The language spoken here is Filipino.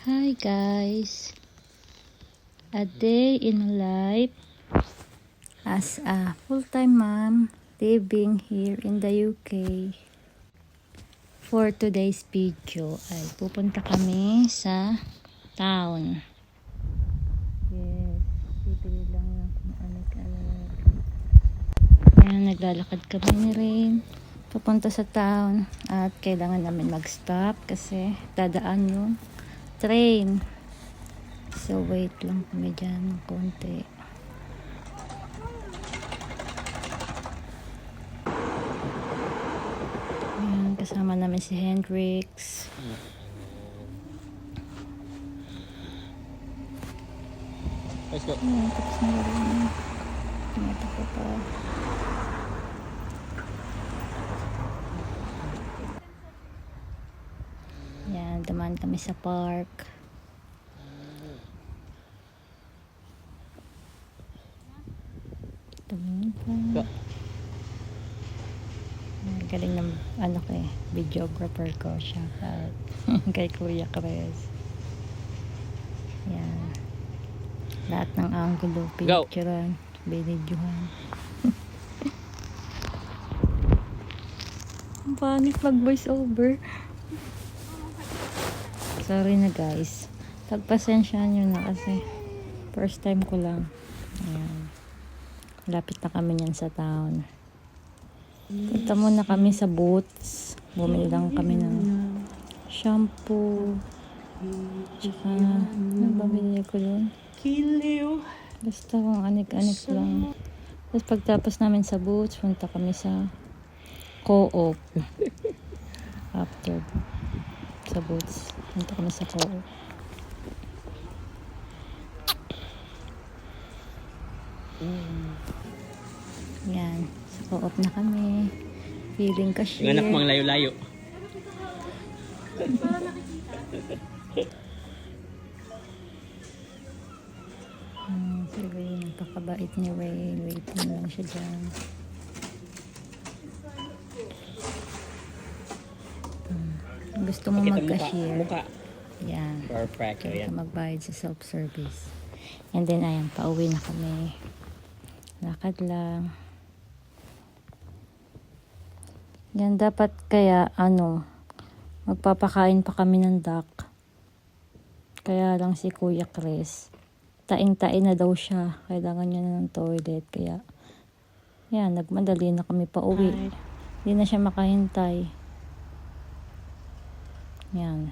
Hi guys, a day in life as a full-time mom living here in the UK. For today's video ay pupunta kami sa town. Yes, bibili lang ng kung alag-alag. Ayan, naglalakad kami ni Rain papunta sa town at kailangan namin mag-stop kasi dadaan yung train. So wait lang kami dyan ng konti. Ayan, kasama namin si Hendrix. Let's go. Ayan, tapos na rin. Tumatakbo pa. Ayan, dumaan kami sa park. Tumingin pa. Galing ng ano ko eh, videographer ko. Shout out kay Kuya Chris. Yan. Lahat ng angulo, picturean, binidyohan. Ang pangit mag voice over. Sorry na guys. Pagpasensyahan nyo na kasi first time ko lang. Ayan. Lapit na kami niyan sa town. Punta muna kami sa Boots. Bumili lang kami ng shampoo. Tsaka, ano ba binili ko yun? Basta kung anik-anik lang. Tapos pagtapos namin sa Boots, punta kami sa Co-op. After sa Boots, punta kami sa Co-op. Yan. Sa Co-op na kami. Feeling cashier. Yung anak mong layo-layo. Si Ray, napakabait ni Ray. Waiting lang siya dyan. Gusto mo mag-cashier? Mukha. Yan. Perfect. Kaya Ayan. magbayad sa self-service. And then, ayan, pauwi na kami. Lakad lang. Yan, dapat kaya, magpapakain pa kami ng duck. Kaya lang si Kuya Chris, taing-tain na daw siya. Kailangan niya na ng toilet. Kaya, yan, nagmadali na kami pauwi. Hindi na siya makahintay. Yan,